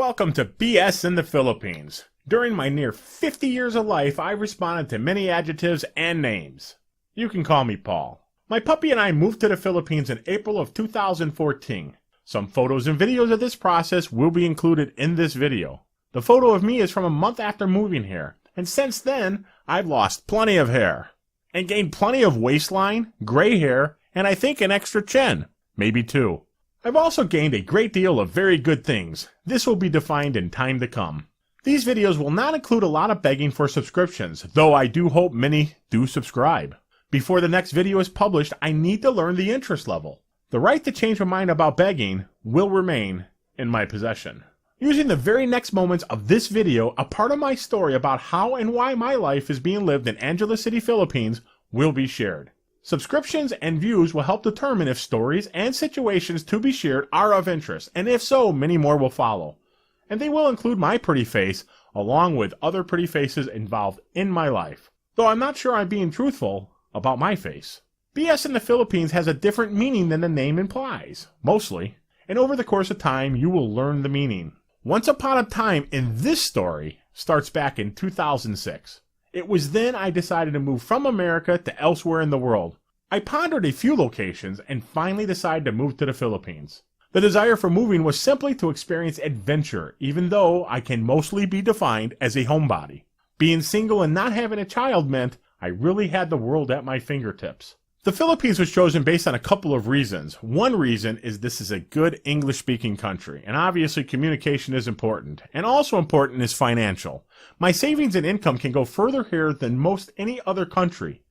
Welcome to BS in the Philippines. During my near 50 years of life, I've responded to many adjectives and names. You can call me Paul. My puppy and I moved to the Philippines in April of 2014. Some photos and videos of this process will be included in this video. The photo of me is from a month after moving here, and since then, I've lost plenty of hair. And gained plenty of waistline, gray hair, and I think an extra chin. Maybe two. I've also gained a great deal of very good things. This will be defined in time to come. These videos will not include a lot of begging for subscriptions, though I do hope many do subscribe. Before the next video is published, I need to learn the interest level. The right to change my mind about begging will remain in my possession. Using the very next moments of this video, a part of my story about how and why my life is being lived in Angeles City, Philippines will be shared. Subscriptions and views will help determine if stories and situations to be shared are of interest, and if so, many more will follow. And they will include my pretty face, along with other pretty faces involved in my life. Though I'm not sure I'm being truthful about my face. BS in the Philippines has a different meaning than the name implies, mostly. And over the course of time, you will learn the meaning. Once upon a time in this story starts back in 2006. It was then I decided to move from America to elsewhere in the world. I pondered a few locations and finally decided to move to the Philippines. The desire for moving was simply to experience adventure, even though I can mostly be defined as a homebody. Being single and not having a child meant I really had the world at my fingertips. The Philippines was chosen based on a couple of reasons. One reason is this is a good English-speaking country, and obviously communication is important, and also important is financial. My savings and income can go further here than most any other country.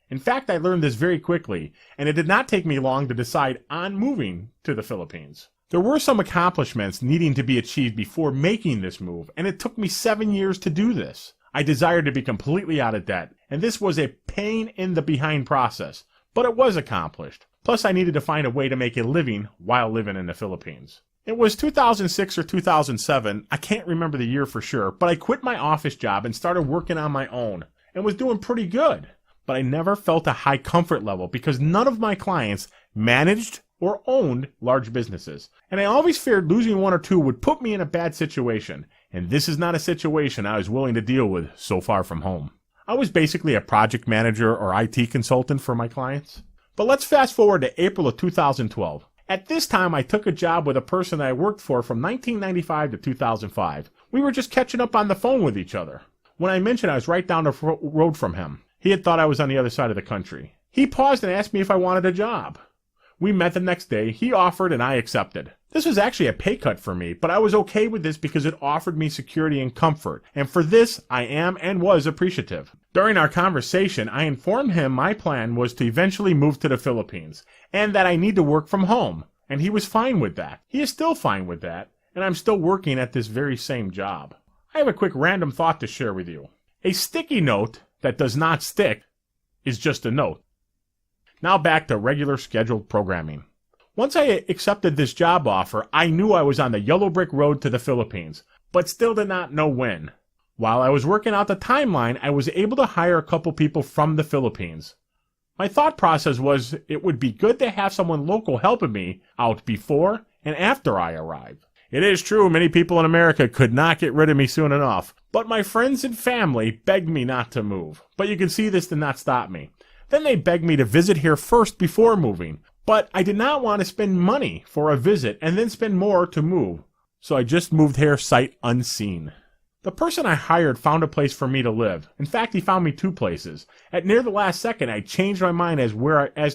In fact, I learned this very quickly, and it did not take me long to decide on moving to the Philippines. There were some accomplishments needing to be achieved before making this move, and it took me 7 years to do this. I desired to be completely out of debt, and this was a pain in the behind process. But it was accomplished. Plus, I needed to find a way to make a living while living in the Philippines. It was 2006 or 2007, I can't remember the year for sure, but I quit my office job and started working on my own, and was doing pretty good. But I never felt a high comfort level because none of my clients managed or owned large businesses. And I always feared losing one or two would put me in a bad situation, and this is not a situation I was willing to deal with so far from home. I was basically a project manager or IT consultant for my clients. But let's fast forward to April of 2012. At this time, I took a job with a person I worked for from 1995 to 2005. We were just catching up on the phone with each other. When I mentioned I was right down the road from him, he had thought I was on the other side of the country. He paused and asked me if I wanted a job. We met the next day, he offered and I accepted. This was actually a pay cut for me, but I was okay with this because it offered me security and comfort, and for this I am and was appreciative. During our conversation, I informed him my plan was to eventually move to the Philippines, and that I need to work from home, and he was fine with that. He is still fine with that, and I'm still working at this very same job. I have a quick random thought to share with you. A sticky note that does not stick is just a note. Now back to regular scheduled programming. Once I accepted this job offer, I knew I was on the yellow brick road to the Philippines, but still did not know when. While I was working out the timeline, I was able to hire a couple people from the Philippines. My thought process was it would be good to have someone local helping me out before and after I arrived. It is true many people in America could not get rid of me soon enough, but my friends and family begged me not to move. But you can see this did not stop me. Then they begged me to visit here first before moving, but I did not want to spend money for a visit and then spend more to move, so I just moved here sight unseen. The person I hired found a place for me to live. In fact, he found me 2 places. At near the last second, I changed my mind as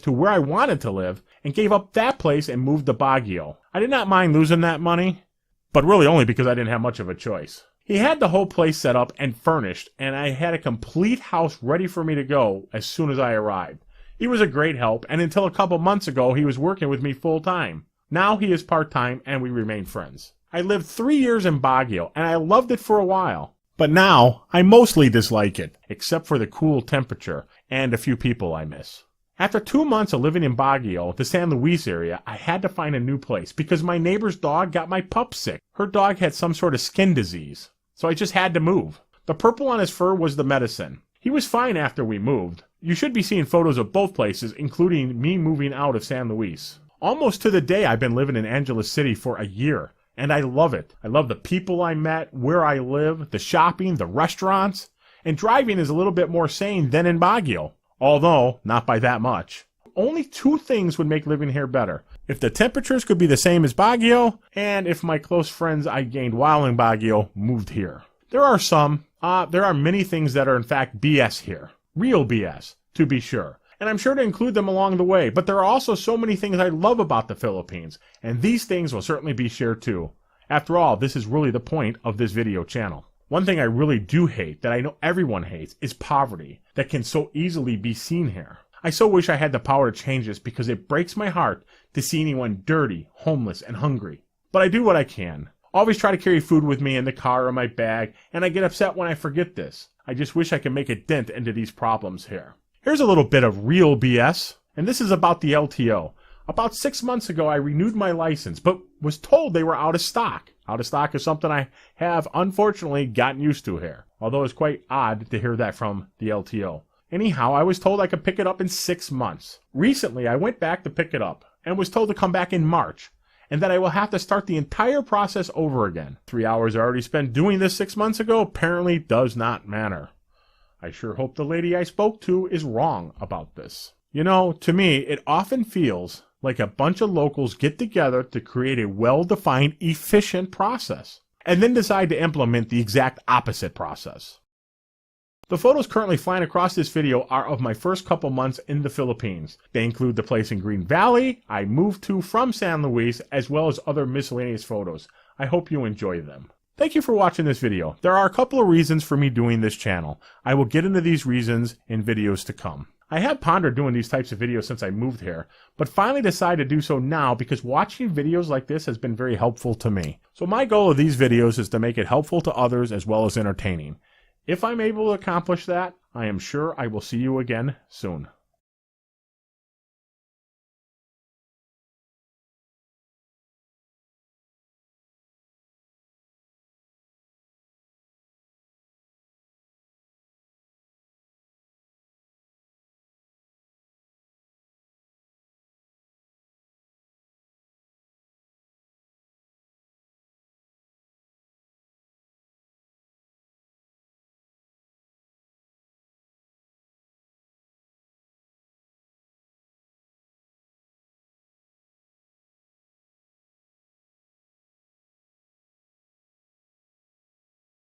to where I wanted to live and gave up that place and moved to Baguio. I did not mind losing that money, but really only because I didn't have much of a choice. He had the whole place set up and furnished, and I had a complete house ready for me to go as soon as I arrived. He was a great help, and until a couple months ago, he was working with me full-time. Now he is part-time, and we remain friends. I lived 3 years in Baguio, and I loved it for a while. But now, I mostly dislike it, except for the cool temperature and a few people I miss. After 2 months of living in Baguio, the San Luis area, I had to find a new place because my neighbor's dog got my pup sick. Her dog had some sort of skin disease, so I just had to move. The purple on his fur was the medicine. He was fine after we moved. You should be seeing photos of both places, including me moving out of San Luis. Almost to the day I've been living in Angeles City for a year, And I love it. I love the people I met, where I live, the shopping, the restaurants. And driving is a little bit more sane than in Baguio. Although, not by that much. Only two things would make living here better. If the temperatures could be the same as Baguio, and if my close friends I gained while in Baguio moved here. There are many things that are in fact BS here. Real BS, to be sure. And I'm sure to include them along the way, but there are also so many things I love about the Philippines, and these things will certainly be shared too. After all, this is really the point of this video channel. One thing I really do hate, that I know everyone hates, is poverty, that can so easily be seen here. I so wish I had the power to change this because it breaks my heart to see anyone dirty, homeless, and hungry. But I do what I can. Always try to carry food with me in the car or my bag, and I get upset when I forget this. I just wish I could make a dent into these problems here. Here's a little bit of real BS, and this is about the LTO. About 6 months ago, I renewed my license, but was told they were out of stock. Out of stock is something I have, unfortunately, gotten used to here, although it's quite odd to hear that from the LTO. Anyhow, I was told I could pick it up in 6 months. Recently, I went back to pick it up and was told to come back in March, and that I will have to start the entire process over again. 3 hours I already spent doing this 6 months ago apparently does not matter. I sure hope the lady I spoke to is wrong about this. You know, to me, it often feels like a bunch of locals get together to create a well-defined, efficient process, and then decide to implement the exact opposite process. The photos currently flying across this video are of my first couple months in the Philippines. They include the place in Green Valley I moved to from San Luis, as well as other miscellaneous photos. I hope you enjoy them. Thank you for watching this video. There are a couple of reasons for me doing this channel. I will get into these reasons in videos to come. I have pondered doing these types of videos since I moved here, but finally decided to do so now because watching videos like this has been very helpful to me. So my goal of these videos is to make it helpful to others as well as entertaining. If I'm able to accomplish that, I am sure I will see you again soon.